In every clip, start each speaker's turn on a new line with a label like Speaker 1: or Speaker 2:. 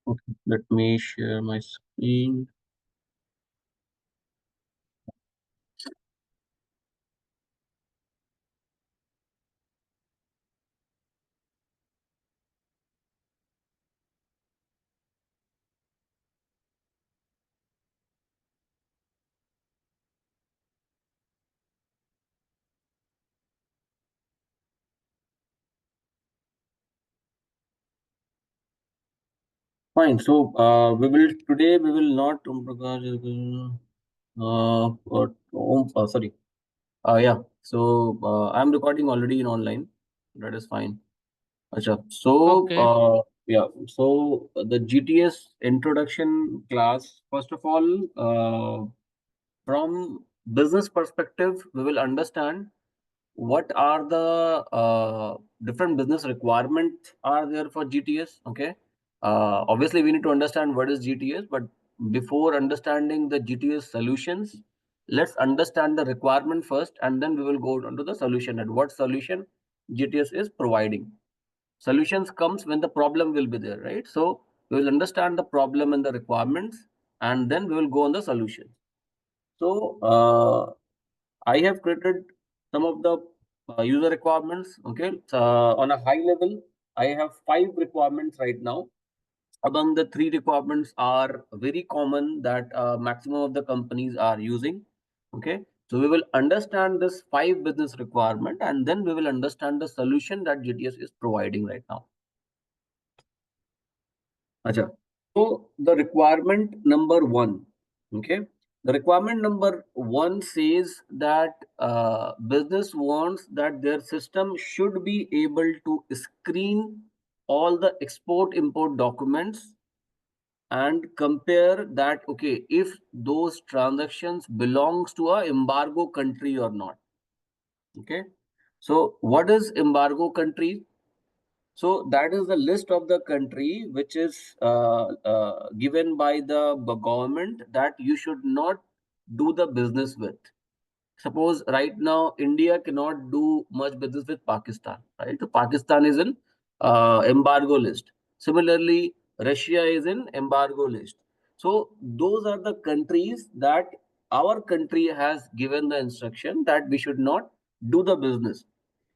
Speaker 1: Okay, let me share my screen. Fine. So we will not sorry. Yeah. So I'm recording already in online. That is fine. Acha. So
Speaker 2: Okay,
Speaker 1: yeah. So the GTS introduction class. First of all, from business perspective, we will understand what are the different business requirements are there for GTS. Okay. Obviously, we need to understand what is GTS, but before understanding the GTS solutions, let's understand the requirement first, and then we will go on to the solution and what solution GTS is providing. Solutions comes when the problem will be there, right? So we will understand the problem and the requirements, and then we will go on the solution. So I have created some of the user requirements. Okay, on a high level, I have 5 requirements right now. Among the 3 requirements are very common that maximum of the companies are using. Okay, so we will understand this 5 business requirement, and then we will understand the solution that GTS is providing right now. Acha. So the requirement number one, okay. The requirement number one says that business wants that their system should be able to screen all the export import documents and compare that, okay, if those transactions belongs to a embargo country or not. Okay. So what is embargo country? So that is the list of the country which is given by the government that you should not do the business with. Suppose right now India cannot do much business with Pakistan, right? So Pakistan is in embargo list. Similarly, Russia is in embargo list. So those are the countries that our country has given the instruction that we should not do the business.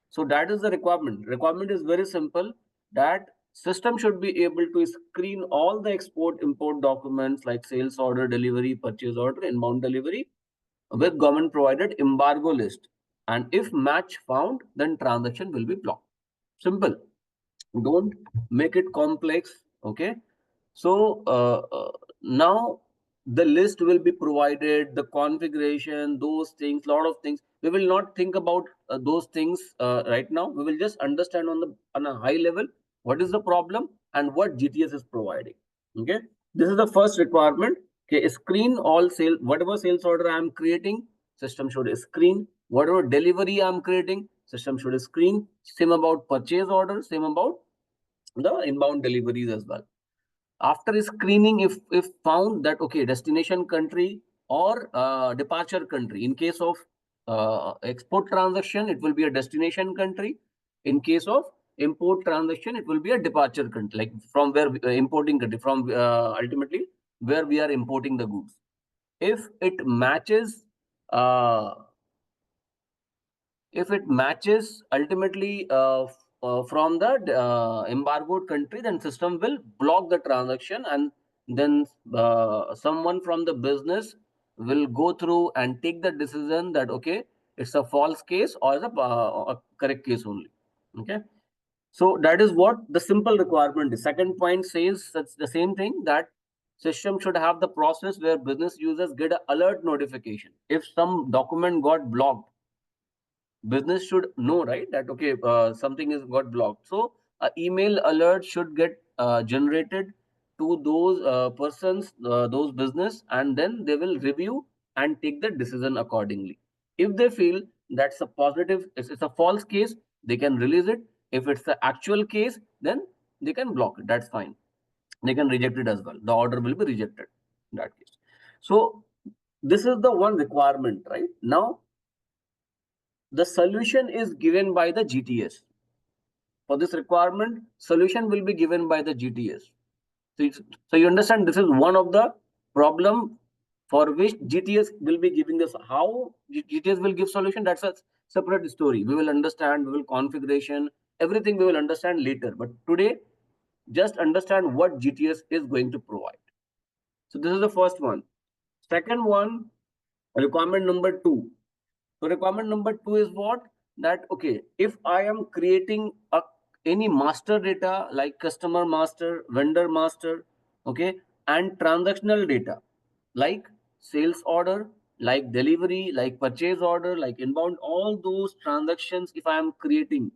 Speaker 1: So that is the requirement. Requirement is very simple that system should be able to screen all the export import documents like sales order, delivery, purchase order, inbound delivery with government provided embargo list. And if match found, then transaction will be blocked. Simple. Don't make it complex. Okay. So now the list will be provided, the configuration, those things, lot of things. We will not think about those things right now. We will just understand on a high level what is the problem and what GTS is providing. Okay, this is the first requirement. Okay, screen all sale, whatever sales order I am creating, system should screen. Whatever delivery I am creating, system should screen. Same about purchase order, same about the inbound deliveries as well. After screening, if found that okay, destination country or departure country, in case of export transaction it will be a destination country. In case of import transaction it will be a departure country, like from where importing country, from ultimately where we are importing the goods. If it matches uh, if it matches ultimately from the embargoed country, then system will block the transaction, and then someone from the business will go through and take the decision that okay, it's a false case or a correct case only. Okay, so that is what the simple requirement is. Second point says that's the same thing, that system should have the process where business users get an alert notification if some document got blocked. Business should know, right, that okay, something is got blocked. So email alert should get generated to those persons, those business, and then they will review and take the decision accordingly. If they feel that's a positive, it's a false case, they can release it. If it's the actual case, then they can block it. That's fine. They can reject it as well. The order will be rejected in that case. So this is the one requirement. Right now the solution is given by the GTS. For this requirement, solution will be given by the GTS. So you understand, this is one of the problem for which GTS will be giving this. How GTS will give solution, that's a separate story. We will understand, we will configuration, everything we will understand later. But today, just understand what GTS is going to provide. So this is the first one. Second one, requirement number two. So requirement number two is what? That okay, if I am creating a any master data like customer master, vendor master, okay, and transactional data like sales order, like delivery, like purchase order, like inbound, all those transactions, if I am creating,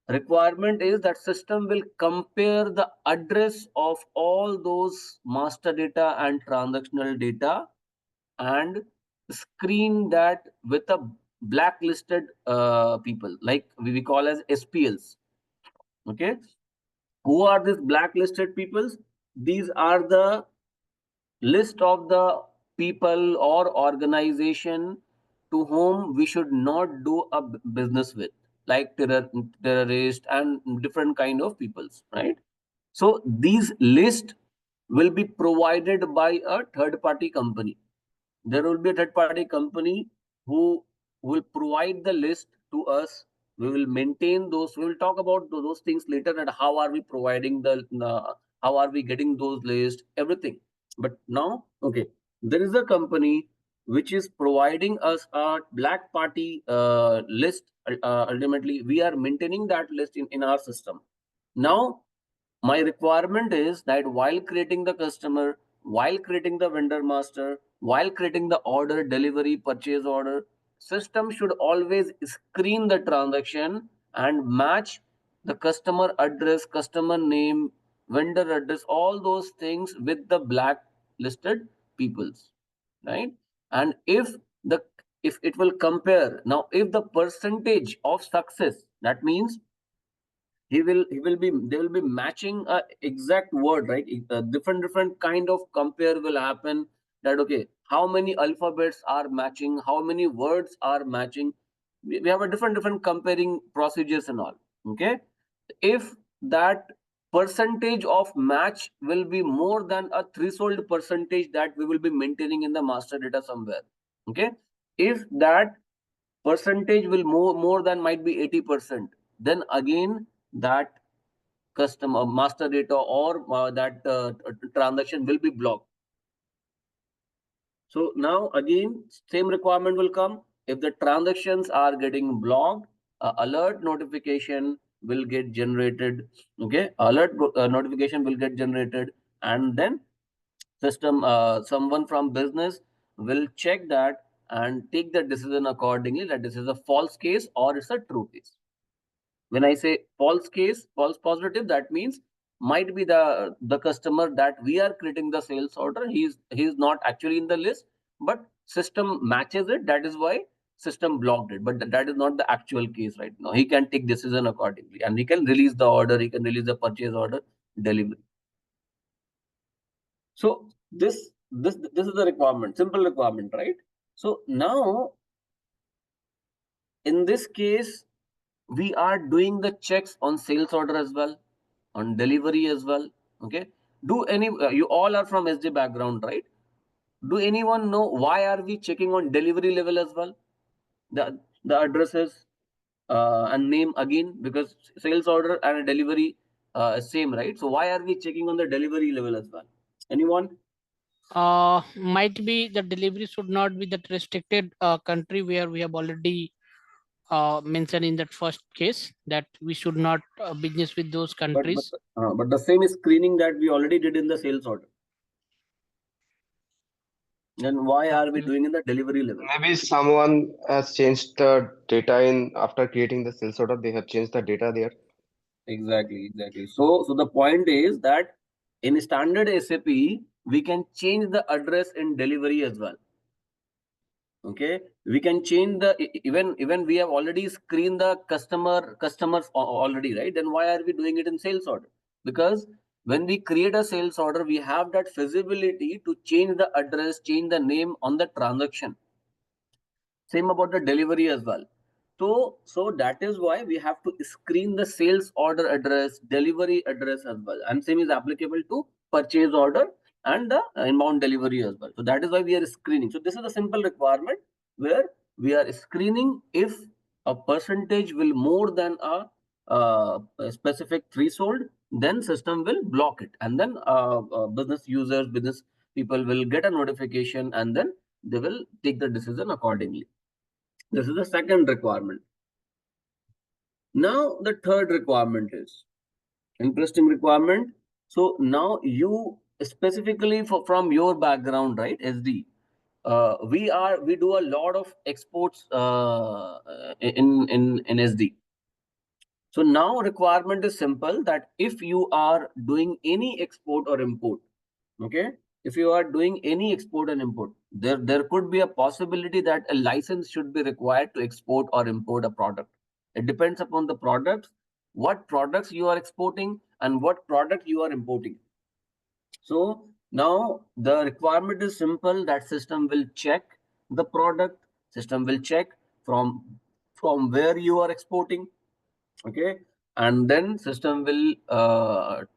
Speaker 1: requirement is that system will compare the address of all those master data and transactional data and screen that with a blacklisted people, like we call as SPLs. Okay, who are these blacklisted peoples? These are the list of the people or organization to whom we should not do a business with, like terrorist and different kind of peoples, right? So these list will be provided by a third party company. There will be a third party company who will provide the list to us. We will maintain those. We will talk about those things later, and how are we providing how are we getting those lists, everything. But now, okay, there is a company which is providing us a black party list. Ultimately, we are maintaining that list in our system. Now, my requirement is that while creating the customer, while creating the vendor master, while creating the order, delivery, purchase order, system should always screen the transaction and match the customer address, customer name, vendor address, all those things with the blacklisted peoples, right? And the if it will compare, now if the percentage of success, that means he will be they will be matching a exact word, right? Different kind of compare will happen, that okay, how many alphabets are matching, how many words are matching. We have a different comparing procedures and all. Okay, if that percentage of match will be more than a threshold percentage that we will be maintaining in the master data somewhere. Okay, if that percentage will more than might be 80%, then again that customer master data or that transaction will be blocked. So now again same requirement will come. If the transactions are getting blocked, alert notification will get generated. Okay, alert notification will get generated, and then system someone from business will check that and take the decision accordingly, that this is a false case or it's a true case. When I say false case, false positive, that means might be the customer that we are creating the sales order, he's not actually in the list, but system matches it, that is why system blocked it. But that is not the actual case right now. He can take decision accordingly, and he can release the order, he can release the purchase order, delivery. So this is the requirement, simple requirement, right? So now in this case, we are doing the checks on sales order as well, on delivery as well. Okay, do any you all are from SD background, right? Do anyone know why are we checking on delivery level as well? The addresses and name again, because sales order and delivery same, right? So why are we checking on the delivery level as well? Anyone?
Speaker 2: Might be the delivery should not be that restricted country where we have already mentioned in that first case that we should not business with those
Speaker 1: but but
Speaker 2: countries.
Speaker 1: but the same screening that we already did in the sales order, then why are we
Speaker 2: Okay.
Speaker 1: doing in the delivery level?
Speaker 3: Maybe someone has changed the data in after creating the sales order. They have changed the data there.
Speaker 1: Exactly. So the point is that in standard SAP, we can change the address in delivery as well. Okay, we can change the even we have already screened the customers already, right? Then why are we doing it in sales order? Because when we create a sales order, we have that feasibility to change the address, change the name on the transaction. Same about the delivery as well. So that is why we have to screen the sales order address, delivery address as well, and same is applicable to purchase order and the inbound delivery as well. So that is why we are screening. So this is a simple requirement where we are screening if a percentage will more than a specific threshold, then system will block it, and then business users, business people will get a notification, and then they will take the decision accordingly. This is the second requirement. Now the third requirement is interesting requirement. So now you specifically from your background, right, SD, we do a lot of exports in SD. So now requirement is simple that if you are doing any export or import, okay, if you are doing any export and import, there could be a possibility that a license should be required to export or import a product. It depends upon the products, what products you are exporting and what product you are importing. So now the requirement is simple that system will check the product, system will check from where you are exporting, okay, and then system will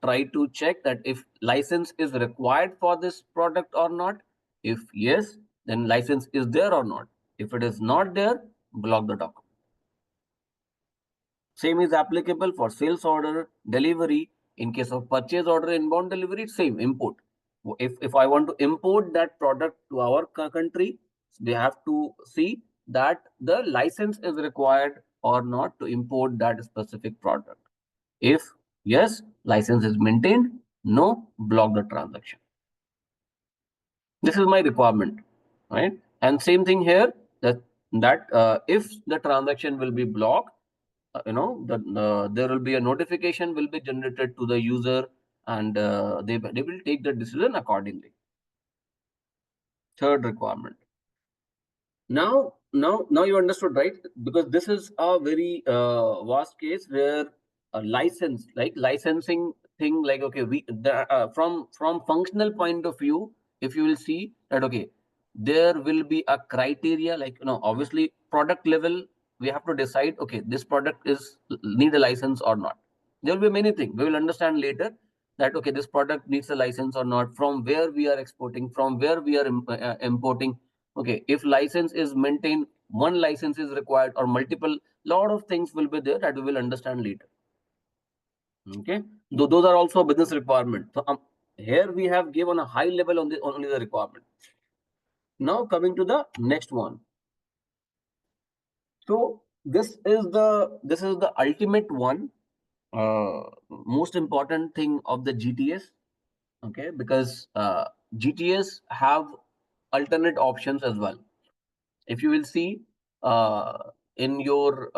Speaker 1: try to check that if license is required for this product or not. If yes, then license is there or not. If it is not there, block the document. Same is applicable for sales order, delivery. In case of purchase order, inbound delivery, same import. If I want to import that product to our country, we have to see that the license is required or not to import that specific product. If yes, license is maintained, no, block the transaction. This is my requirement, right? And same thing here, that if the transaction will be blocked, there will be a notification will be generated to the user, and they will take the decision accordingly. Third requirement. Now you understood, right? Because this is a very vast case where a license, like licensing thing, like okay, from functional point of view, if you will see that okay, there will be a criteria, like obviously product level, we have to decide okay, this product is need a license or not. There will be many things we will understand later, that okay, this product needs a license or not, from where we are exporting, from where we are importing. Okay, if license is maintained, one license is required or multiple, lot of things will be there that we will understand later. Okay, those are also business requirement. So here we have given a high level on the only the requirement. Now coming to the next one. So this is the ultimate one, most important thing of the GTS. Okay, because GTS have alternate options as well. If you will see in your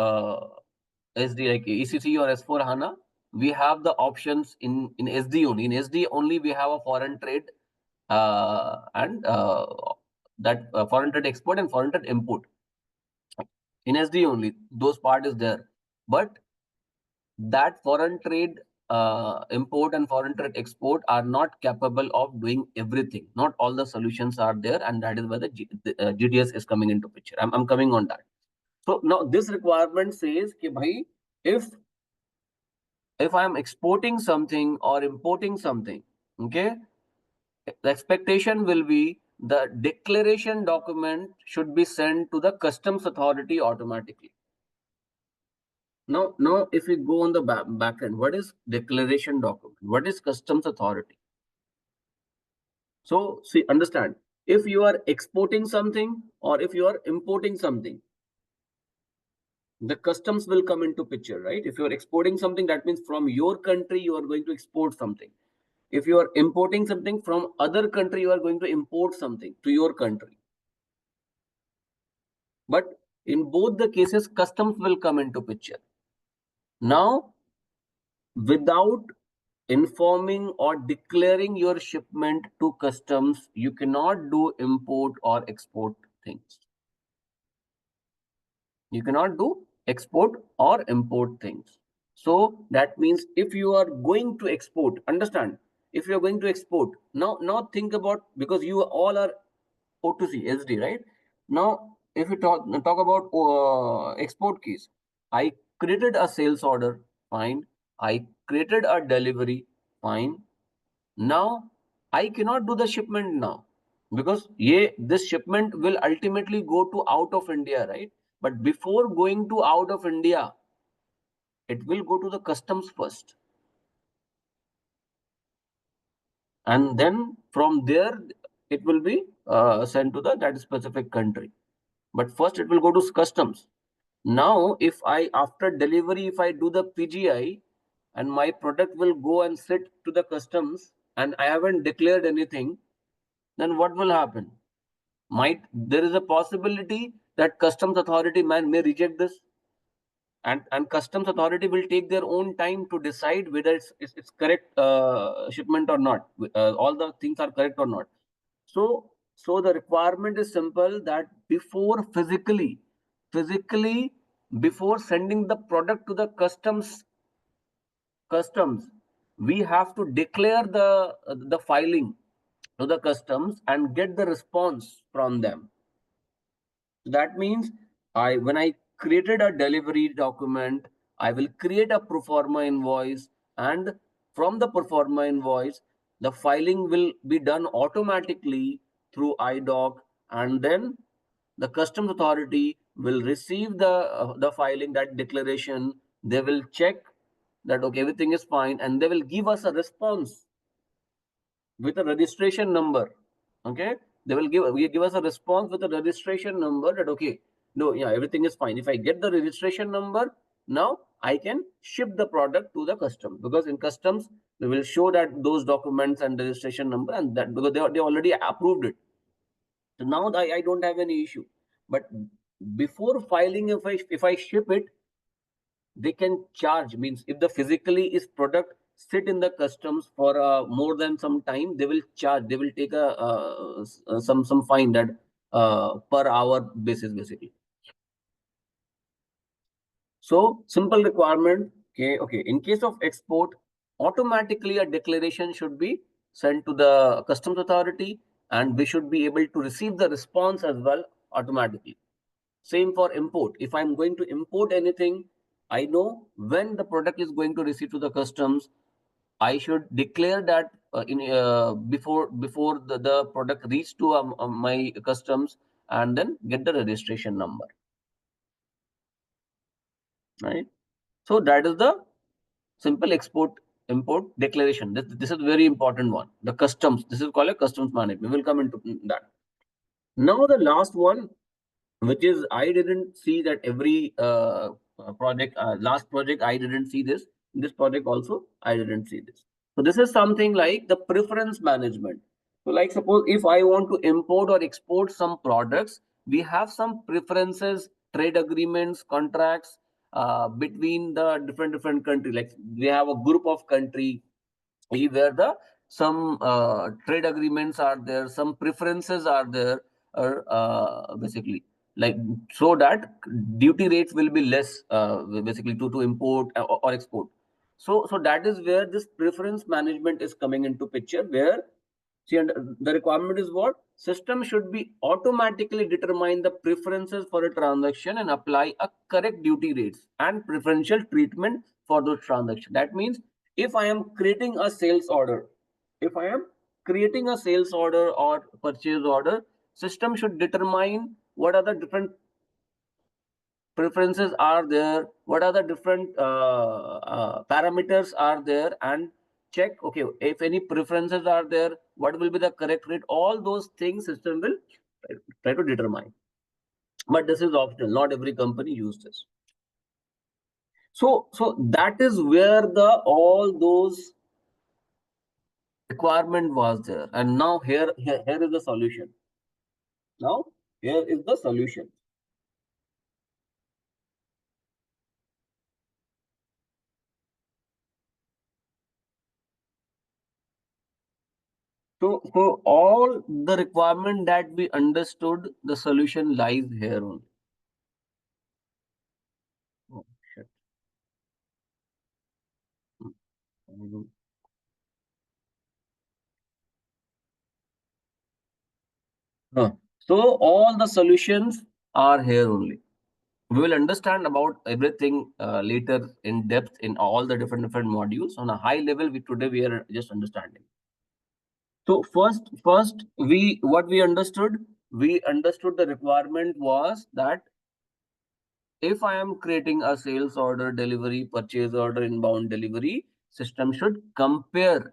Speaker 1: SD, like ECC or S4 HANA, we have the options in SD only. In SD only, we have a foreign trade and that foreign trade export and foreign trade import. In SD only, those part is there. But that foreign trade import and foreign trade export are not capable of doing everything. Not all the solutions are there, and that is where the GTS is coming into picture. I'm coming on that. So now this requirement says कि भाई, if I am exporting something or importing something, okay, the expectation will be the declaration document should be sent to the customs authority automatically. Now, if we go on the back end, what is declaration document? What is customs authority? So, see, understand, if you are exporting something or if you are importing something, the customs will come into picture, right? If you are exporting something, that means from your country, you are going to export something. If you are importing something from other country, you are going to import something to your country. But in both the cases, customs will come into picture. Now, without informing or declaring your shipment to customs, you cannot do import or export things. You cannot do export or import things. So that means if you are going to export, understand, if you are going to export, now think about, because you all are O2C, SD, right? Now, if we talk about export case, I created a sales order, fine. I created a delivery, fine. Now I cannot do the shipment now because this shipment will ultimately go to out of India, right? But before going to out of India, it will go to the customs first, and then from there it will be sent to the that specific country. But first it will go to customs. Now, if I after delivery, if I do the PGI and my product will go and sit to the customs and I haven't declared anything, then what will happen? Might there is a possibility that customs authority may reject this, and customs authority will take their own time to decide whether it's correct shipment or not, all the things are correct or not. So the requirement is simple, that before physically before sending the product to the customs, we have to declare the filing to the customs and get the response from them. So that means when I created a delivery document, I will create a pro forma invoice, and from the pro forma invoice, the filing will be done automatically through iDoc, and then the customs authority will receive the filing, that declaration. They will check that okay, everything is fine, and they will give us a response with a registration number. Okay, they will give us a response with a registration number, that okay, no, yeah, everything is fine. If I get the registration number, now I can ship the product to the customs, because in customs they will show that those documents and registration number, and that because they already approved it. So now I don't have any issue. But before filing, if I ship it, they can charge, means if the physically is product sit in the customs for more than some time, they will charge, they will take a some fine, that per hour basis basically. So simple requirement. Okay, in case of export, automatically a declaration should be sent to the customs authority, and we should be able to receive the response as well automatically. Same for import. If I'm going to import anything, I know when the product is going to receive to the customs. I should declare that in before the product reach to my customs, and then get the registration number. Right. So that is the simple export import declaration. This is a very important one. The customs. This is called a customs management. We will come into that. Now the last one, which is I didn't see that every project, last project I didn't see this. This project also I didn't see this. So this is something like the preference management. So like suppose if I want to import or export some products, we have some preferences, trade agreements, contracts between the different country. Like we have a group of country where the some trade agreements are there, some preferences are there, or basically like, so that duty rates will be less basically to import or export. So that is where this preference management is coming into picture, where see, and the requirement is what? System should be automatically determine the preferences for a transaction and apply a correct duty rates and preferential treatment for those transactions. That means if I am creating a sales order, if I am creating a sales order or purchase order, system should determine what are the different preferences are there, what are the different parameters are there, and check okay, if any preferences are there, what will be the correct rate. All those things system will try to determine, but this is optional, not every company use this. So that is where the all those requirement was there, and now here is the solution. Now here is the solution. So all the requirement that we understood, the solution lies here only. Oh, shit. Mhm. Huh. So all the solutions are here only. We will understand about everything later in depth in all the different modules. On a high level, today we are just understanding. So first we what we understood the requirement was that if I am creating a sales order, delivery, purchase order, inbound delivery, system should compare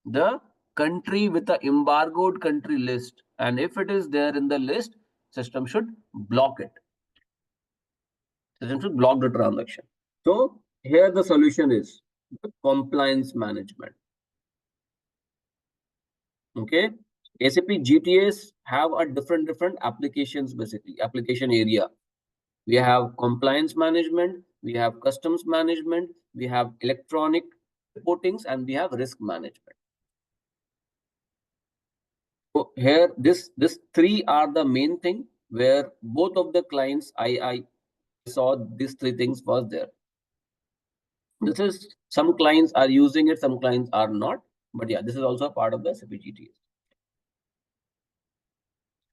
Speaker 1: the country with the embargoed country list, and if it is there in the list, system should block it. System should block the transaction. So here the solution is the compliance management. Okay, SAP GTS have a different applications, basically application area. We have compliance management, we have customs management, we have electronic reportings, and we have risk management. So here, this three are the main thing where both of the clients I saw these three things was there. This is some clients are using it, some clients are not, but yeah, this is also a part of the SAP GTS.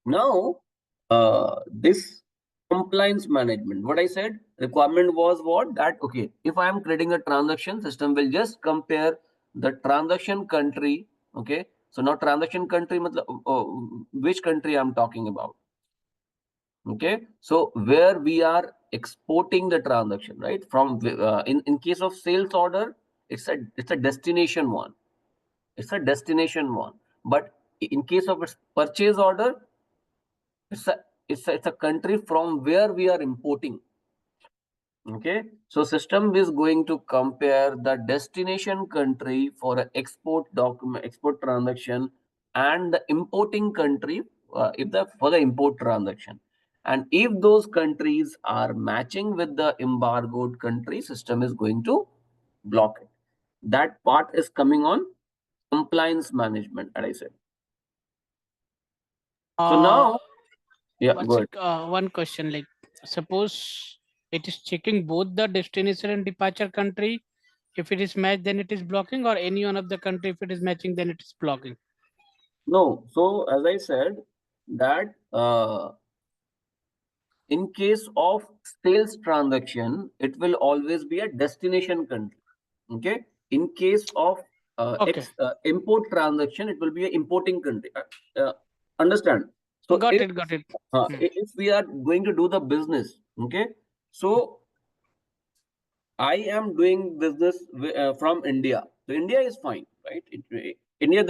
Speaker 1: Now, this compliance management, what I said, requirement was what? That, okay, if I am creating a transaction, system will just compare the transaction country, okay? So now transaction country, which country I'm talking about, okay? So where we are exporting the transaction, right? From, in case of sales order, it's a destination one. It's a destination one. But in case of its purchase order, it's a it's a country from where we are importing. Okay, so system is going to compare the destination country for an export document, export transaction, and the importing country if the for the import transaction. And if those countries are matching with the embargoed country, system is going to block it. That part is coming on compliance management, as I said. So
Speaker 2: Uh,
Speaker 1: now, yeah,
Speaker 2: what's
Speaker 1: go
Speaker 2: it,
Speaker 1: ahead.
Speaker 2: one question, like suppose it is checking both the destination and departure country. If it is matched, then it is blocking, or any one of the country, if it is matching, then it is blocking.
Speaker 1: No, so as I said, that in case of sales transaction, it will always be a destination country. Okay. In case of
Speaker 2: Okay,
Speaker 1: import transaction, it will be an importing country. Understand? So
Speaker 2: got it. Hmm.
Speaker 1: if we are going to do the business, okay. So I am doing business from India. So India is fine, right? India,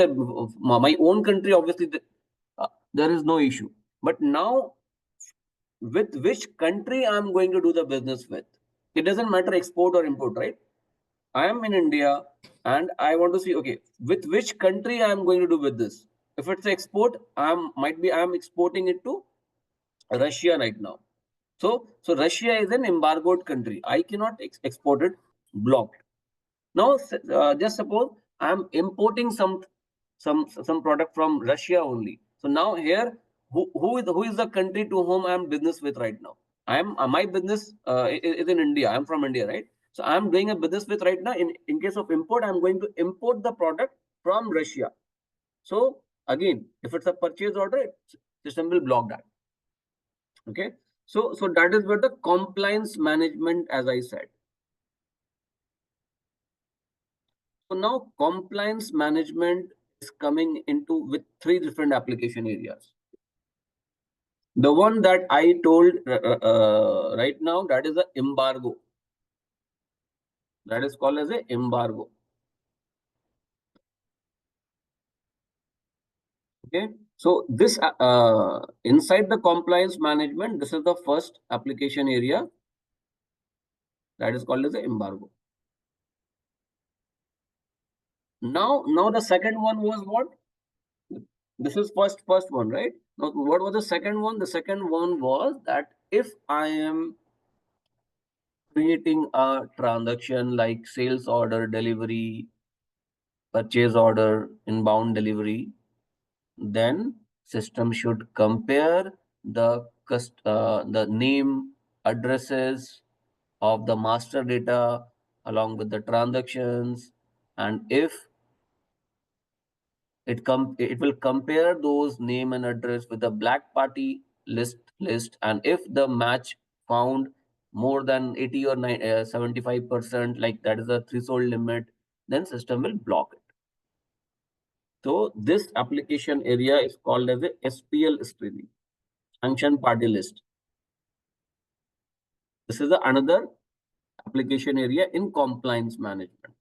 Speaker 1: my own country, obviously, there is no issue. But now, with which country I'm going to do the business with? It doesn't matter export or import, right? I am in India and I want to see, okay, with which country I'm going to do with this. If it's export, I'm exporting it to Russia right now. So Russia is an embargoed country. I cannot export it, blocked. Now, just suppose I'm importing some product from Russia only. So now here, who is the country to whom I'm business with right now? I'm my business is in India. I'm from India, right? So I'm doing a business with right now. In case of import, I'm going to import the product from Russia. So again, if it's a purchase order, system will block that. Okay. So that is where the compliance management, as I said. So now compliance management is coming into with three different application areas. The one that I told right now, that is the embargo. That is called as a embargo. Okay. So this inside the compliance management, this is the first application area that is called as a embargo. Now the second one was what? This is first one, right? Now, what was the second one? The second one was that if I am creating a transaction like sales order, delivery, purchase order, inbound delivery, then system should compare the name, addresses of the master data along with the transactions, and if it will compare those name and address with the black party list, and if the match found more than 80 or 75%, like that is a threshold limit, then system will block it. So this application area is called as a SPL screening, sanction party list. This is another application area in compliance management.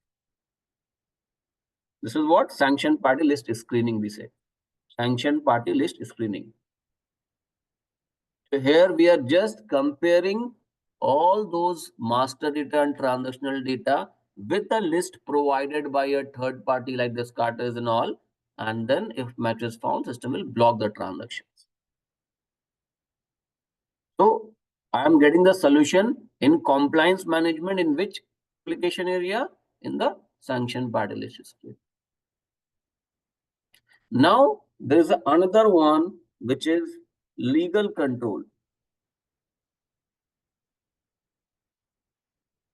Speaker 1: This is what sanction party list screening we say. Sanction party list screening. So here we are just comparing all those master data and transactional data with a list provided by a third party like the scatters and all. And then if match is found, system will block the transactions. So I am getting the solution in compliance management in which application area? In the sanction party list screening. Now there is another one which is legal control.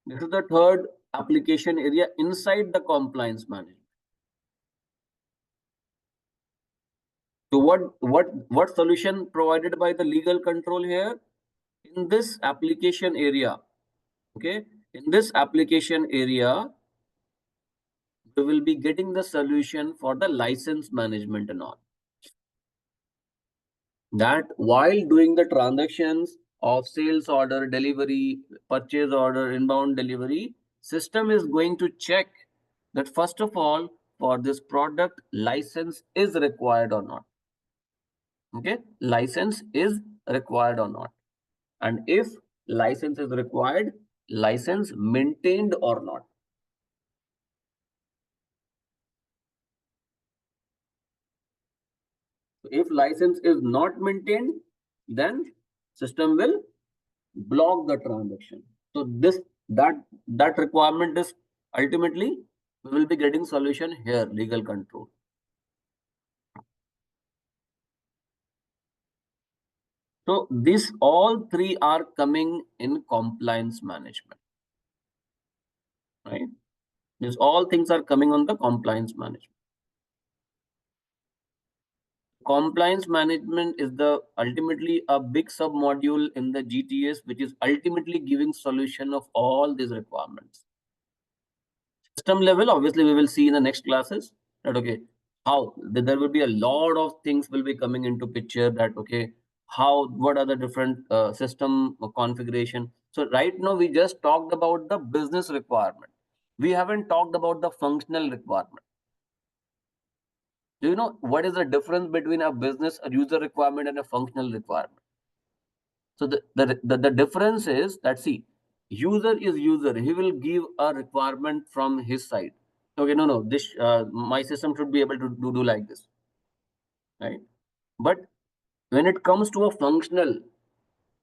Speaker 1: This is the third application area inside the compliance management. So what solution provided by the legal control here? In this application area, okay, in this application area, we will be getting the solution for the license management and all. That while doing the transactions of sales order, delivery, purchase order, inbound delivery, system is going to check that first of all, for this product, license is required or not. Okay, license is required or not. And if license is required, license maintained or not. If license is not maintained, then system will block the transaction. So that requirement is ultimately we will be getting solution here, legal control. So these all three are coming in compliance management, right? These all things are coming on the compliance management. Compliance management is the ultimately a big sub module in the GTS, which is ultimately giving solution of all these requirements. System level, obviously, we will see in the next classes that okay, how there will be a lot of things will be coming into picture that okay, how what are the different system configuration. So right now we just talked about the business requirement. We haven't talked about the functional requirement. Do you know what is the difference between a business, a user requirement, and a functional requirement? So the difference is that see, user is user. He will give a requirement from his side. Okay, no, this my system should be able to do like this, right? But when it comes to a functional,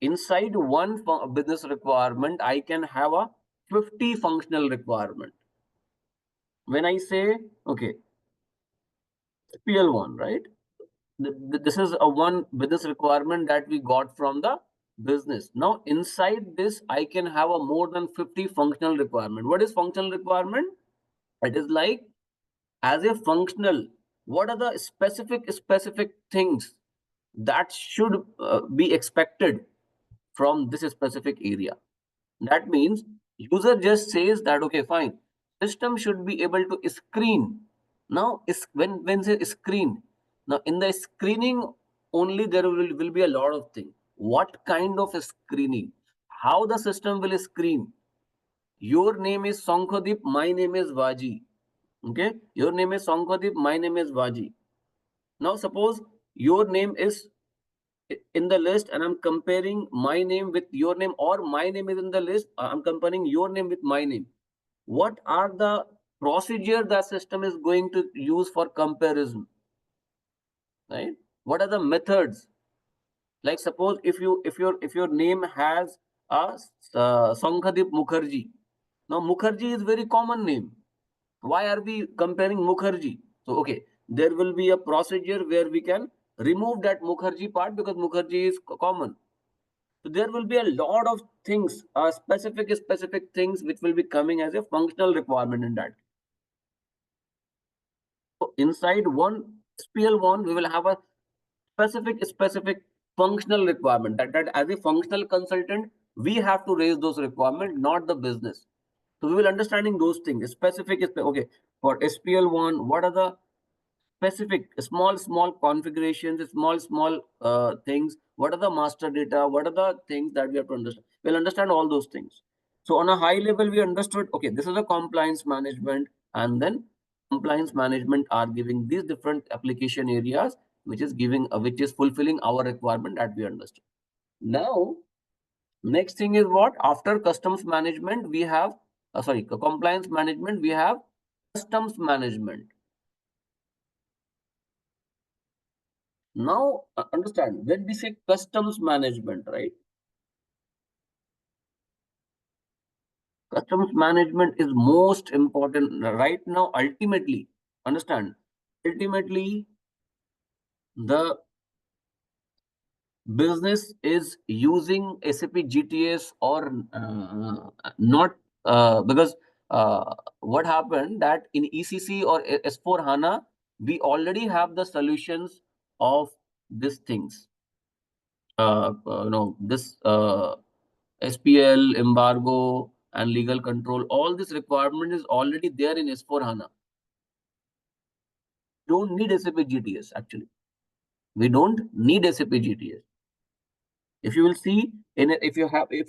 Speaker 1: inside one business requirement, I can have a 50 functional requirement. When I say okay, PL1, right? This is a one business requirement that we got from the business. Now inside this, I can have a more than 50 functional requirement. What is functional requirement? It is like as a functional, what are the specific things that should be expected from this specific area? That means user just says that okay, fine, system should be able to screen. Now is when say screen, now in the screening only there will be a lot of things. What kind of screening? How the system will screen? Your name is Sankhadip, my name is Vaji. Okay, your name is Sankhadip, my name is Vaji. Now suppose your name is in the list and I'm comparing my name with your name, or my name is in the list, I'm comparing your name with my name. What are the procedure that system is going to use for comparison, right? What are the methods? Like suppose if your name has a Sankhadip Mukherjee. Now Mukherjee is very common name. Why are we comparing Mukherjee? So okay, there will be a procedure where we can remove that Mukherjee part because Mukherjee is common. So there will be a lot of things, specific things which will be coming as a functional requirement in that. So inside one SPL1, we will have a specific functional requirement. That as a functional consultant, we have to raise those requirements, not the business. So we will understanding those things. Specific is okay for SPL1. What are the specific small configurations, small things? What are the master data? What are the things that we have to understand? We'll understand all those things. So on a high level, we understood. Okay, this is a compliance management, and then compliance management are giving these different application areas, which is giving, which is fulfilling our requirement that we understood. Now, next thing is what? After customs management, we have, compliance management, we have customs management. Now, understand, when we say customs management, right? Customs management is most important right now. Ultimately, understand, ultimately, the business is using SAP GTS or not, because what happened that in ECC or S4 HANA, we already have the solutions of these things. This SPL, embargo, and legal control, all this requirement is already there in S4 HANA. Don't need SAP GTS actually. We don't need SAP GTS. If you will see if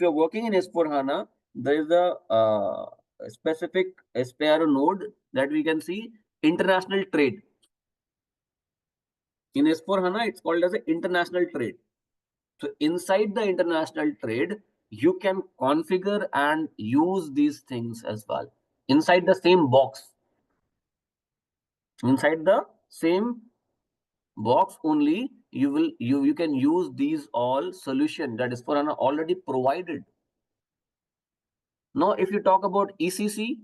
Speaker 1: you're working in S4 HANA, there is a specific SPRO node that we can see international trade. In S4 HANA, it's called as an international trade. So inside the international trade, you can configure and use these things as well. Inside the same box. Inside the same box only, you can use these all solution that is for HANA already provided. Now, if you talk about ECC,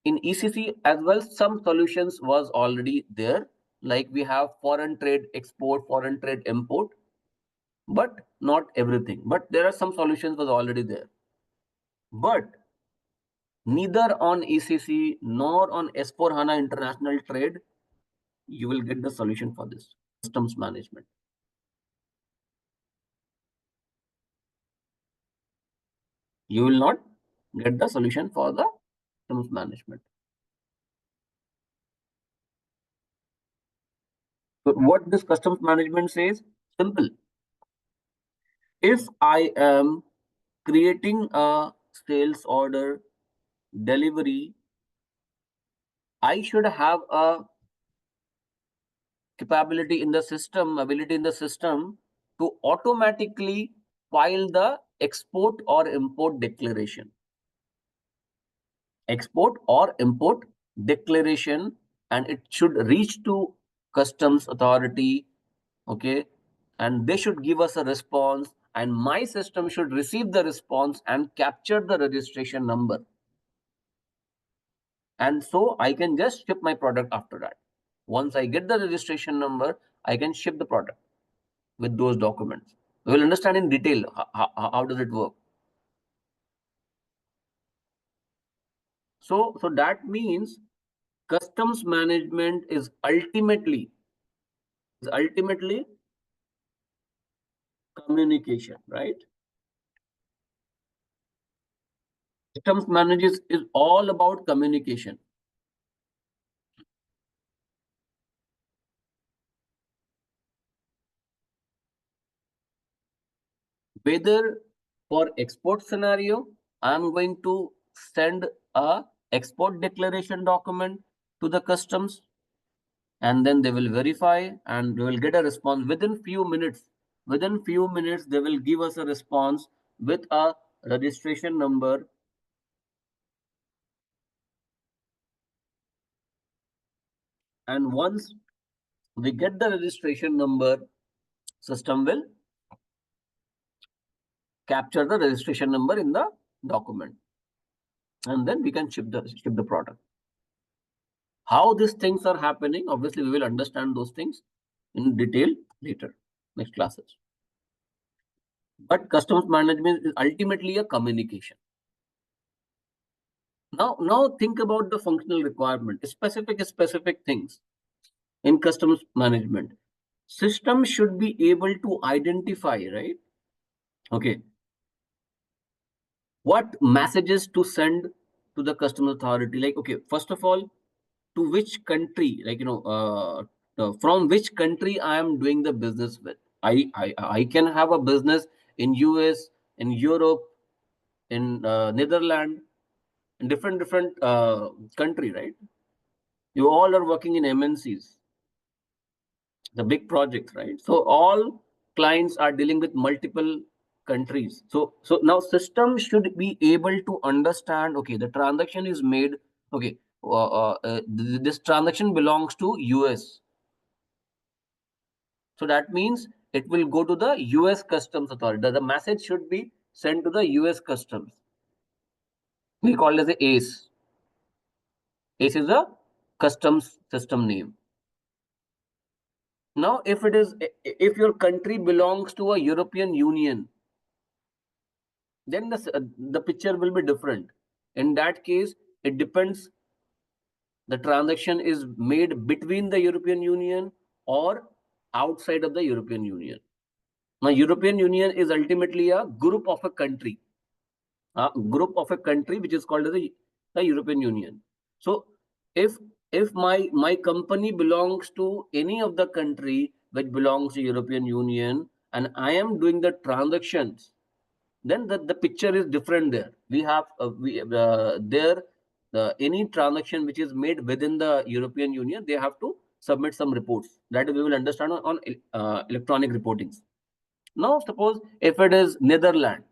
Speaker 1: in ECC as well, some solutions was already there. Like we have foreign trade export, foreign trade import, but not everything. But there are some solutions was already there. But neither on ECC nor on S4 HANA international trade, you will get the solution for this customs management. You will not get the solution for the customs management. So what this customs management says? Simple. If I am creating a sales order delivery, I should have a capability in the system, ability in the system to automatically file the export or import declaration. Export or import declaration, and it should reach to customs authority, okay, and they should give us a response, and my system should receive the response and capture the registration number, and so I can just ship my product after that. Once I get the registration number, I can ship the product with those documents. We will understand in detail how does it work. So that means customs management is ultimately communication, right? Customs management is all about communication. Whether for export scenario, I'm going to send a export declaration document to the customs, and then they will verify and we will get a response within few minutes. Within few minutes, they will give us a response with a registration number. And once we get the registration number, system will capture the registration number in the document, and then we can ship the product. How these things are happening, obviously we will understand those things in detail later, next classes. But customs management is ultimately a communication. Now think about the functional requirement, specific things in customs management. system should be able to identify, right? Okay, what messages to send to the customer authority. Like, okay, first of all, to which country, like, from which country I am doing the business with. I can have a business in US, in Europe, in Netherlands, in different country, right? You all are working in MNCs, the big projects, right? So all clients are dealing with multiple countries. So now system should be able to understand, okay, the transaction is made, okay, this transaction belongs to US. So that means it will go to the US Customs Authority. The message should be sent to the US Customs. We call it as a ACE. ACE is a customs system name. Now, if your country belongs to a European Union, then the picture will be different. In that case, it depends, the transaction is made between the European Union or outside of the European Union. Now, European Union is ultimately a group of a country, which is called as the European Union. So if my company belongs to any of the country which belongs to European Union, and I am doing the transactions, then the picture is different there. We have there any transaction which is made within the European Union, they have to submit some reports that we will understand on electronic reportings. Now, suppose if it is Netherlands,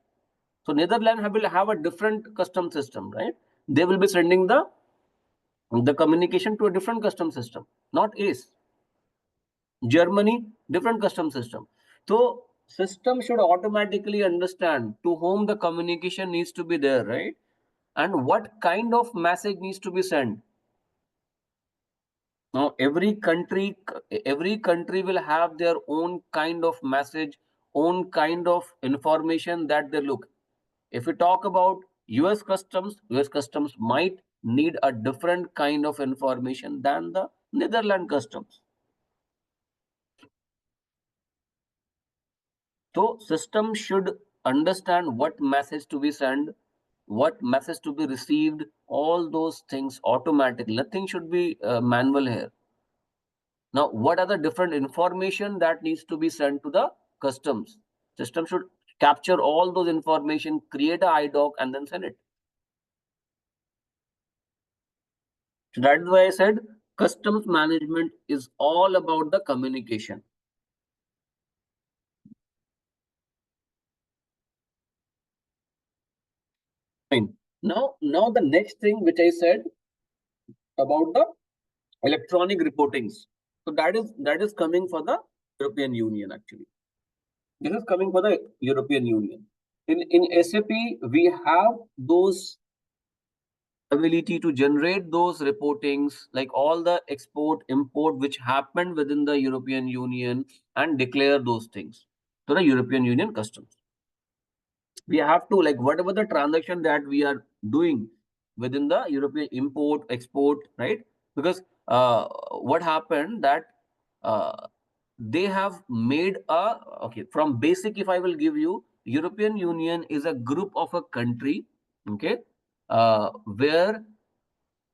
Speaker 1: so Netherlands will have a different custom system, right? They will be sending the communication to a different custom system, not ACE. Germany, different custom system. So system should automatically understand to whom the communication needs to be there, right? And what kind of message needs to be sent. Now every country will have their own kind of message, own kind of information that they look. If we talk about US Customs might need a different kind of information than the Netherlands Customs. So system should understand what message to be sent, what message to be received, all those things automatically. Nothing should be manual here. Now, what are the different information that needs to be sent to the customs? System should capture all those information, create a IDOC, and then send it. So that's why I said customs management is all about the communication. Fine. Now the next thing which I said about the electronic reportings. So that is coming for the European Union actually. This is coming for the European Union. In SAP, we have those ability to generate those reportings, like all the export import which happened within the European Union, and declare those things to the European Union customs. We have to, like, whatever the transaction that we are doing within the European import export, right? Because what happened that they have made a, okay, from basic, if I will give you, European Union is a group of a country, okay, where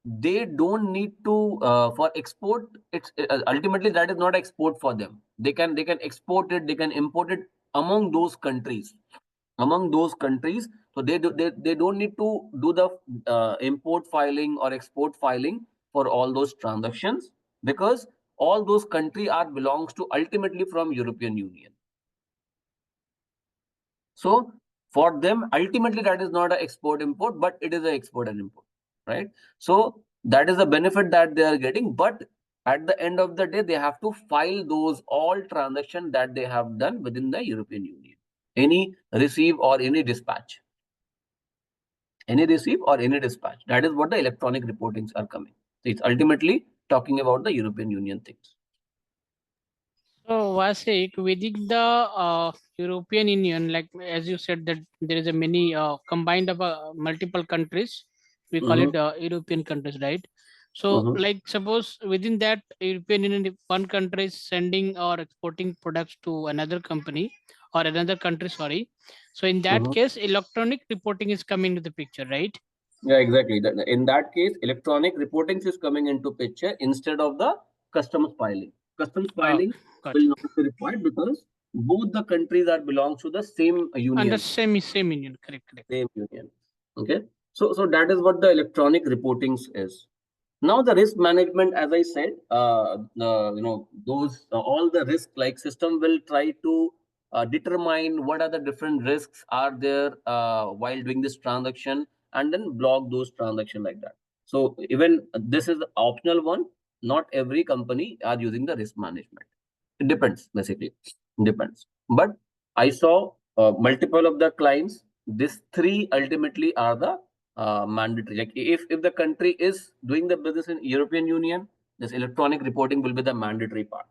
Speaker 1: they don't need to for export. It's ultimately that is not export for them. They can export it, they can import it among those countries, so they don't need to do the import filing or export filing for all those transactions, because all those country are belongs to ultimately from European Union. So for them, ultimately that is not an export import, but it is an export and import, right? So that is the benefit that they are getting. But at the end of the day, they have to file those all transactions that they have done within the European Union. Any receive or any dispatch. Any receive or any dispatch. That is what the electronic reportings are coming. So it's ultimately talking about the European Union things.
Speaker 2: So, Vasik, within the European Union, like as you said, that there is a many combined of multiple countries. We call it European countries, right? So, like suppose within that European Union, if one country is sending or exporting products to another company or another country, sorry. So in that case, electronic reporting is coming to the picture, right?
Speaker 1: Yeah, exactly. In that case, electronic reporting is coming into picture instead of the customs filing. Customs filing
Speaker 2: Got
Speaker 1: will
Speaker 2: it.
Speaker 1: not be required because both the countries are belongs to the same
Speaker 2: Under
Speaker 1: union.
Speaker 2: same union, correct, correct.
Speaker 1: Same union. Okay. So that is what the electronic reportings is. Now the risk management, as I said, those all the risk like system will try to determine what are the different risks are there while doing this transaction, and then block those transaction like that. So even this is the optional one. Not every company are using the risk management. It depends, basically. Depends. But I saw multiple of the clients. These three ultimately are the mandatory. Like if the country is doing the business in European Union, this electronic reporting will be the mandatory part.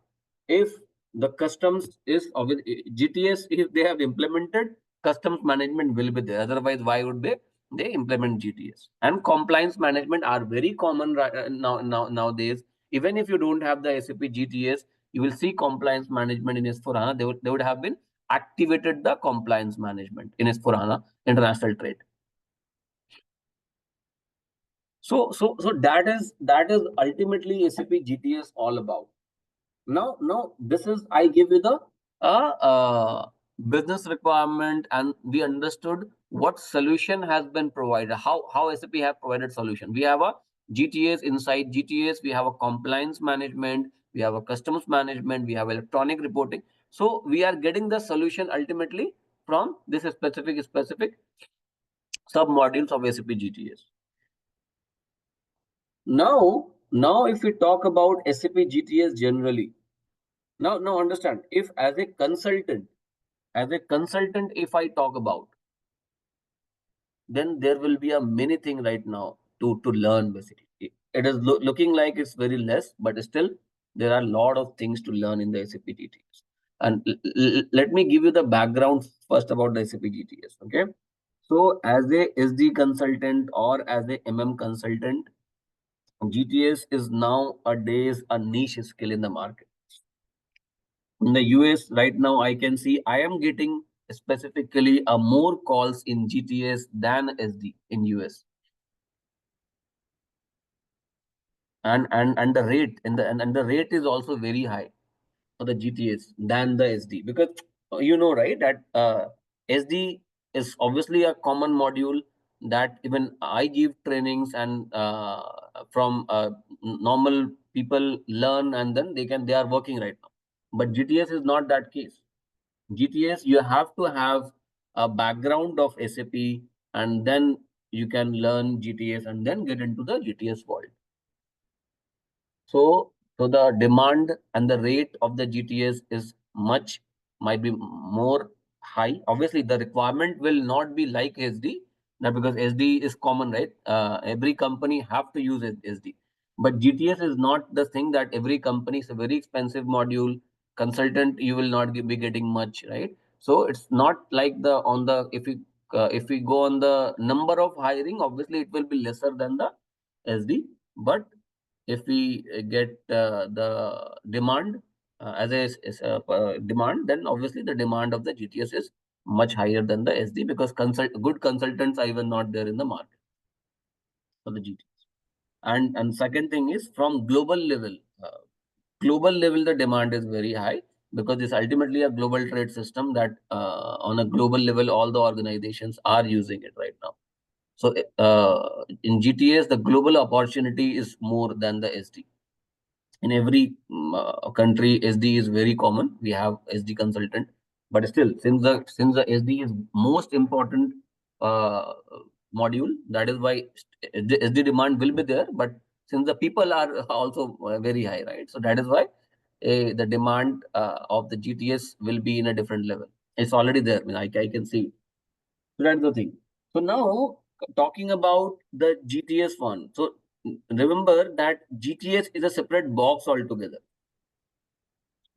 Speaker 1: If the customs is of GTS, if they have implemented, customs management will be there. Otherwise, why would they implement GTS? And compliance management are very common nowadays. Even if you don't have the SAP GTS, you will see compliance management in S4HANA. They would have been activated the compliance management in S4HANA international trade. So that is ultimately SAP GTS all about. Now this is I give you the business requirement, and we understood what solution has been provided. How SAP have provided solution. We have a GTS. Inside GTS we have a compliance management, we have a customs management, we have electronic reporting. So we are getting the solution ultimately from this specific sub modules of SAP GTS. Now if we talk about SAP GTS generally, now understand, if as a consultant, if I talk about, then there will be a many thing right now to learn. Basically, it is looking like it's very less, but still there are a lot of things to learn in the SAP GTS. And let me give you the background first about the SAP GTS. Okay, so as a SD consultant or as a consultant, GTS is nowadays a niche skill in the market. In the US right now, I can see I am getting specifically more calls in GTS than SD in US, and the rate and the rate is also very high for the GTS than the SD, because right, that SD is obviously a common module that even I give trainings, and from normal people learn, and then they are working right now. But GTS is not that case. GTS, you have to have a background of SAP, and then you can learn GTS and then get into the GTS world. So the demand and the rate of the GTS is might be more high. Obviously, the requirement will not be like SD, now because SD is common, right? Every company have to use SD, but GTS is not the thing that every company is a very expensive module. Consultant, you will not be getting much, right? So it's not like the on the if we go on the number of hiring, obviously it will be lesser than the SD, but if we get the demand demand, then obviously the demand of the GTS is much higher than the SD, because good consultants are even not there in the market for the GTS. And second thing is, from global level the demand is very high, because it's ultimately a global trade system that on a global level all the organizations are using it right now. So in GTS the global opportunity is more than the SD. In every country, SD is very common. We have SD consultant, but still, since the SD is most important uh, module, that is why SD demand will be there. But since the people are also very high, right? So that is why the demand of the GTS will be in a different level. It's already there. I mean, I can see. So that's the thing. So now talking about the GTS one. So remember that GTS is a separate box altogether.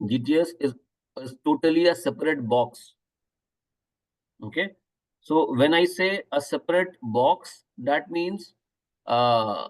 Speaker 1: GTS is totally a separate box. Okay. So when I say a separate box, that means uh,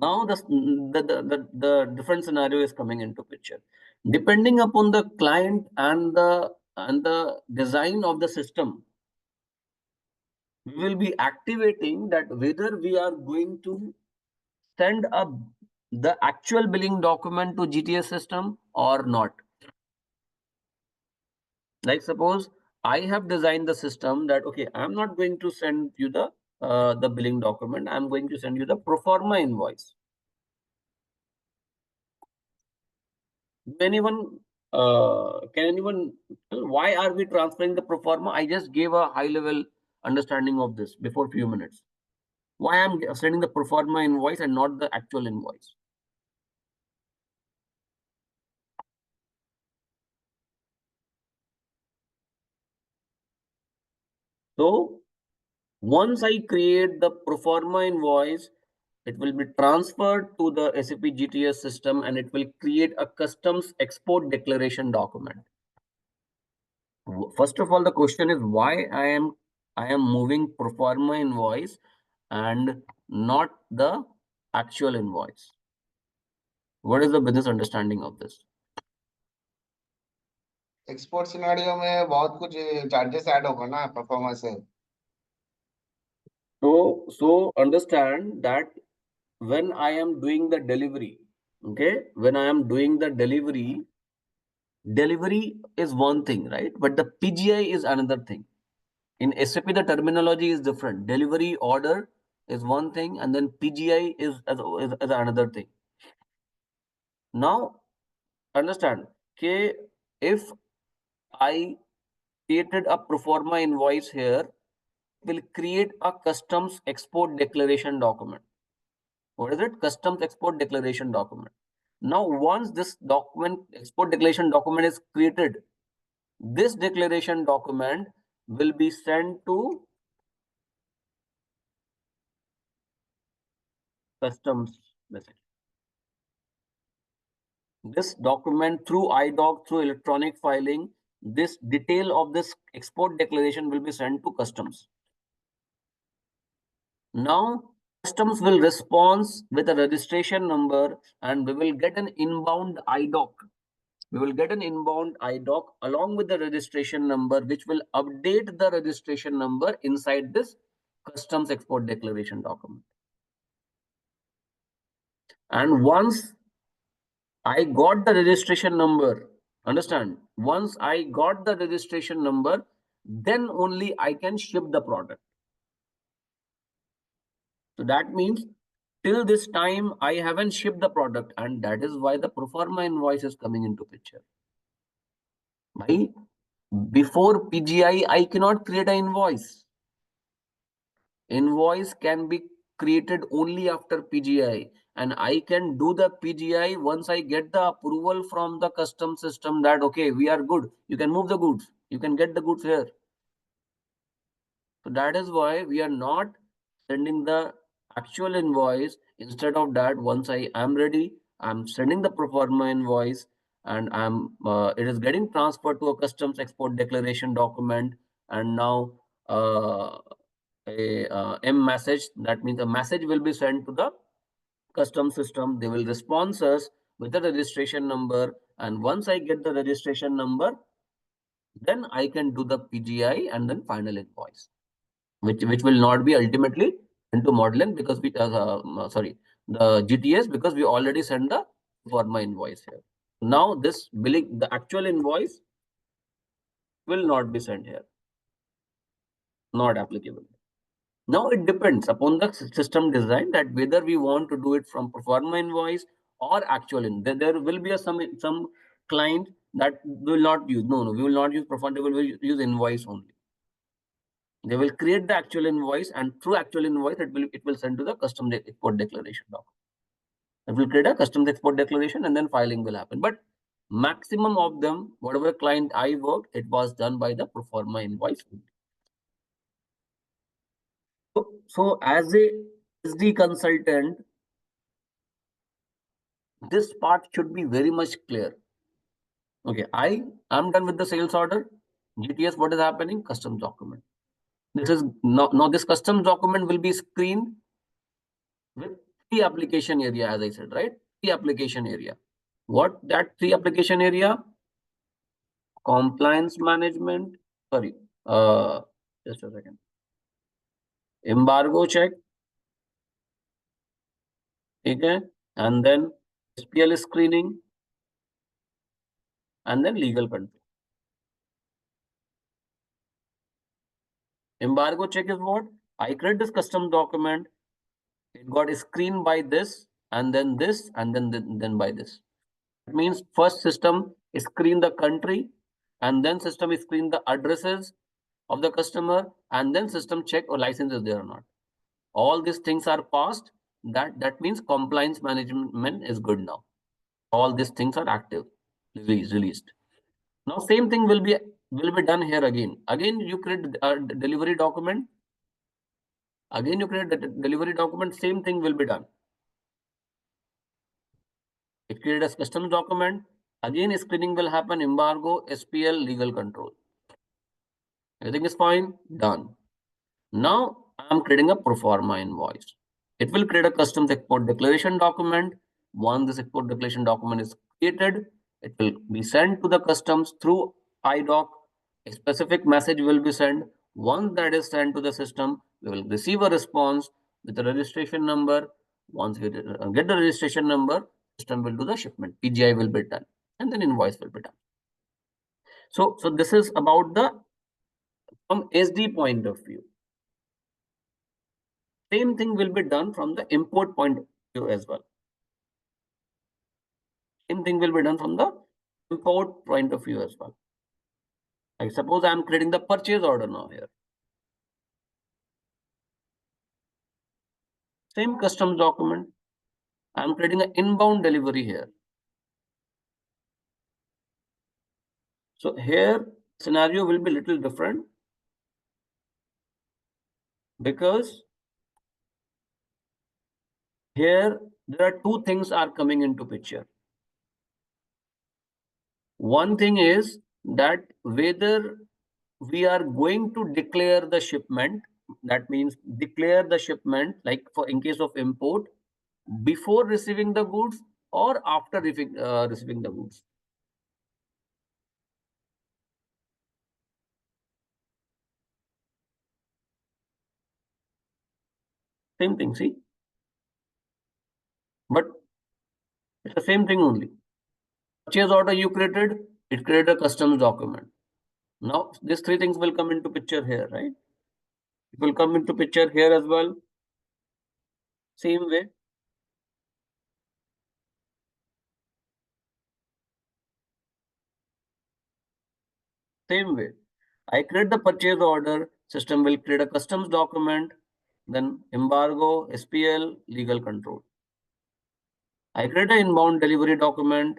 Speaker 1: Now the different scenario is coming into picture. Depending upon the client and the design of the system, we will be activating that whether we are going to send a the actual billing document to GTS system or not. Like suppose I have designed the system that okay, I'm not going to send you the billing document. I'm going to send you the pro forma invoice. Anyone can anyone tell why are we transferring the pro forma? I just gave a high level understanding of this before few minutes. Why I'm sending the pro forma invoice and not the actual invoice? So once I create the pro forma invoice, it will be transferred to the SAP GTS system and it will create a customs export declaration document. First of all, the question is why I am moving pro forma invoice and not the actual invoice. What is the business understanding of this?
Speaker 4: Export scenario में बहुत कुछ charges add होगा ना performance से।
Speaker 1: So understand that when I am doing the delivery, okay, when I am doing the delivery is one thing, right? But the PGI is another thing. In SAP, the terminology is different. Delivery order is one thing, and then PGI is another thing. Now, understand, okay, if I created a pro forma invoice here, will create a customs export declaration document. What is it? Customs export declaration document. Now, once this document, export declaration document is created, this declaration document will be sent to customs message. This document through iDoc, through electronic filing, this detail of this export declaration will be sent to customs. Now, customs will respond with a registration number and we will get an inbound iDoc. We will get an inbound iDoc along with the registration number, which will update the registration number inside this customs export declaration document. And once I got the registration number, understand, once I got the registration number, then only I can ship the product. So that means till this time I haven't shipped the product, and that is why the pro forma invoice is coming into picture. Why? Before PGI, I cannot create an invoice. Invoice can be created only after PGI, and I can do the PGI once I get the approval from the custom system that okay, we are good, you can move the goods, you can get the goods here. So that is why we are not sending the actual invoice. Instead of that, once I am ready, I'm sending the pro forma invoice and it is getting transferred to a customs export declaration document. And now a M message, that means a message will be sent to the custom system. They will respond us with the registration number. And once I get the registration number, then I can do the PGI and then final invoice, which will not be ultimately into modeling because we sorry, the GTS, because we already sent the forma invoice here. Now this billing, the actual invoice will not be sent here, not applicable. Now it depends upon the system design that whether we want to do it from pro forma invoice or actual in. There will be some client that will not use. No, we will not use pro forma. We will use invoice only. They will create the actual invoice, and through actual invoice, it will send to the custom export declaration document. It will create a custom export declaration, and then filing will happen. But maximum of them, whatever client I worked, it was done by the pro forma invoice. So as a SD consultant, this part should be very much clear. Okay, I am done with the sales order. GTS, what is happening? Customs document. This is now this customs document will be screened with three application area, as I said, right? Three application area. What that three application area? Compliance management. Sorry. Just a second. Embargo check. Okay. And then SPL screening. And then legal control. Embargo check is what? I create this custom document. It got screened by this, and then this, and then by this. It means first system screen the country, and then system screen the addresses of the customer, and then system check or license is there or not. All these things are passed. That means compliance management is good now. All these things are active, released. Now same thing will be done here again. Again you create a delivery document. Again you create the delivery document. Same thing will be done. It created a customs document. Again screening will happen. Embargo, SPL, legal control. Everything is fine. Done. Now I am creating a pro forma invoice. It will create a customs export declaration document. Once this export declaration document is created, it will be sent to the customs through IDOC. A specific message will be sent. Once that is sent to the system, we will receive a response with the registration number. Once we get the registration number, system will do the shipment. PGI will be done, and then invoice will be done. So this is about the from SD point of view. Same thing will be done from the import point of view as well. Same thing will be done from the import point of view as well. I suppose I am creating the purchase order now here. Same customs document. I am creating an inbound delivery here. So here scenario will be little different because here there are two things are coming into picture. One thing is that whether we are going to declare the shipment, that means declare the shipment like for in case of import before receiving the goods or after receiving the goods. Same thing, see? But it's the same thing only. Purchase order you created, it created a customs document. Now these three things will come into picture here, right? It will come into picture here as well. Same way. Same way. I create the purchase order, system will create a customs document, then embargo, SPL, legal control. I create an inbound delivery document.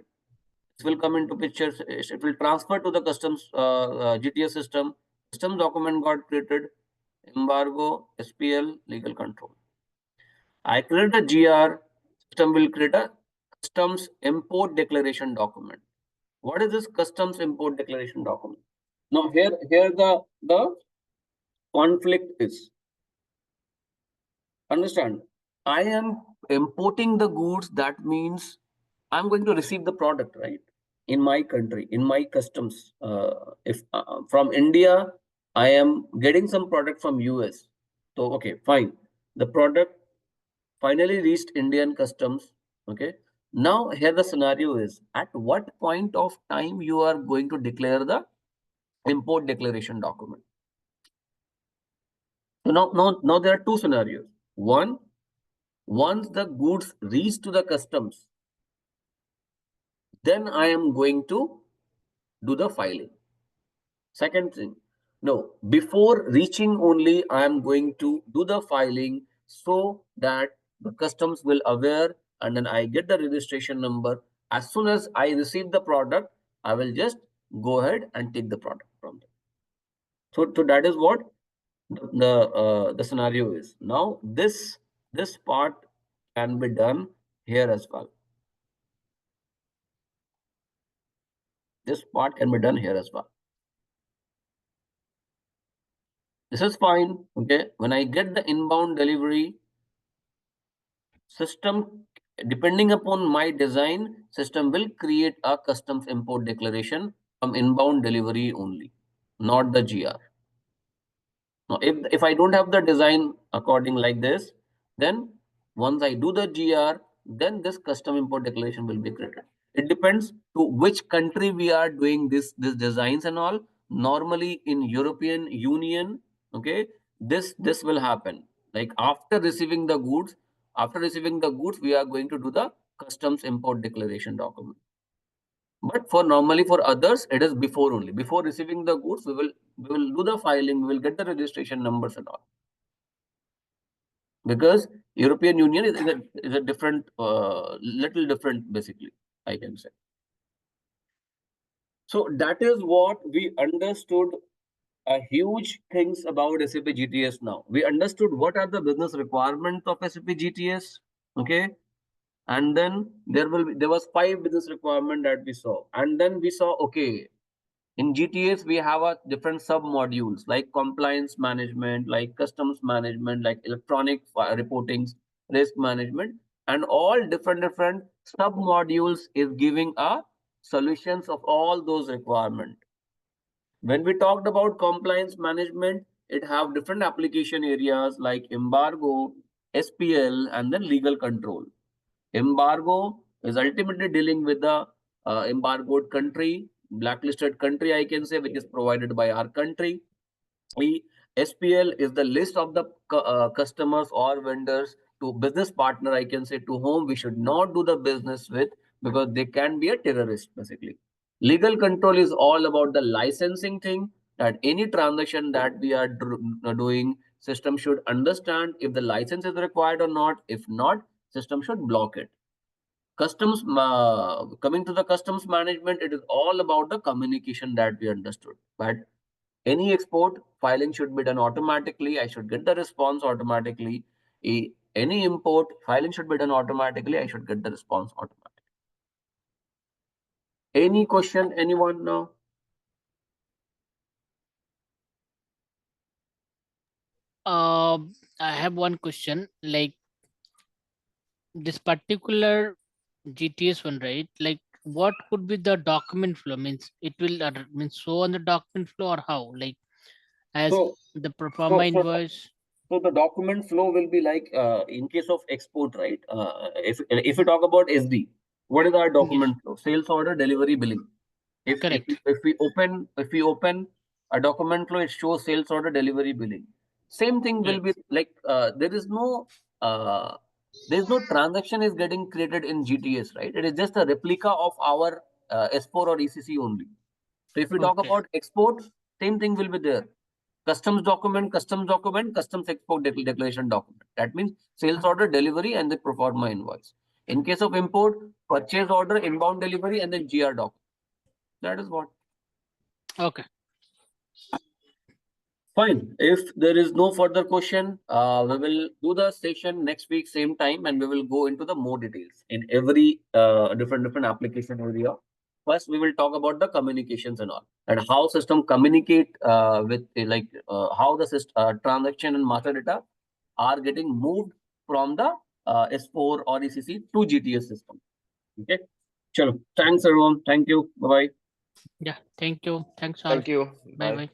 Speaker 1: This will come into picture. It will transfer to the customs GTS system. Customs document got created. Embargo, SPL, legal control. I create a GR. System will create a customs import declaration document. What is this customs import declaration document? Now here the conflict is. Understand? I am importing the goods. That means I'm going to receive the product, right? In my country, in my customs. If from India, I am getting some product from US. So okay, fine. The product finally reached Indian customs. Okay. Now here the scenario is at what point of time you are going to declare the import declaration document. So now there are two scenarios. One, once the goods reach to the customs, then I am going to do the filing. Second thing, no, before reaching only, I am going to do the filing so that the customs will aware and then I get the registration number. As soon as I receive the product, I will just go ahead and take the product from them. So that is what the scenario is. Now this part can be done here as well. This part can be done here as well. This is fine. Okay. When I get the inbound delivery, system, depending upon my design, system will create a customs import declaration from inbound delivery only, not the GR. Now, if I don't have the design according like this, then once I do the GR, then this custom import declaration will be created. It depends to which country we are doing this designs and all. Normally in European Union, okay, this will happen. Like after receiving the goods, we are going to do the customs import declaration document. But for normally for others, it is before only. Before receiving the goods, we will do the filing, we will get the registration numbers and all. Because European Union is a different, little different basically, I can say. So that is what we understood a huge things about SAP GTS now. We understood what are the business requirements of SAP GTS. Okay. And then there was 5 business requirement that we saw. And then we saw, okay, in GTS, we have a different sub modules like compliance management, like customs management, like electronic reportings, risk management, and all different sub modules is giving a solutions of all those requirements. When we talked about compliance management, it have different application areas like embargo, SPL, and then legal control. Embargo is ultimately dealing with the embargoed country, blacklisted country, I can say, which is provided by our country. SPL is the list of the customers or vendors to business partner, I can say, to whom we should not do the business with because they can be a terrorist, basically. Legal control is all about the licensing thing that any transaction that we are doing, system should understand if the license is required or not. If not, system should block it. Customs, coming to the customs management, it is all about the communication that we understood. But any export filing should be done automatically. I should get the response automatically. Any import filing should be done automatically. I should get the response automatically. Any question, anyone now?
Speaker 2: I have one question. Like this particular GTS one, right? Like what could be the document flow? Means it will means show on the document flow or how? Like as
Speaker 1: So,
Speaker 2: the
Speaker 1: so,
Speaker 2: performa
Speaker 1: so,
Speaker 2: invoice.
Speaker 1: so the document flow will be like in case of export, right? If we talk about SD, what is our
Speaker 2: Yes,
Speaker 1: document flow? Sales order, delivery, billing.
Speaker 2: correct.
Speaker 1: If we open a document flow, it shows sales order, delivery, billing. Same thing will
Speaker 2: Correct.
Speaker 1: be like uh, there is no transaction is getting created in GTS, right? It is just a replica of our S4 or ECC only. So if we talk
Speaker 2: Okay.
Speaker 1: about export, same thing will be there. Customs document, customs export declaration document. That means sales order, delivery, and the pro forma invoice. In case of import, purchase order, inbound delivery, and then GR document. That is what.
Speaker 2: Okay.
Speaker 1: Fine. If there is no further question, we will do the session next week, same time, and we will go into the more details in every different application area. First, we will talk about the communications and all, and how system communicate with how the system, transaction and master data are getting moved from the S4 or ECC to GTS system. Okay. Chalo. Thanks everyone. Thank you. Bye bye.
Speaker 2: Yeah. Thank you. Thanks all.
Speaker 3: Thank you.
Speaker 2: Bye
Speaker 3: Bye.
Speaker 2: bye.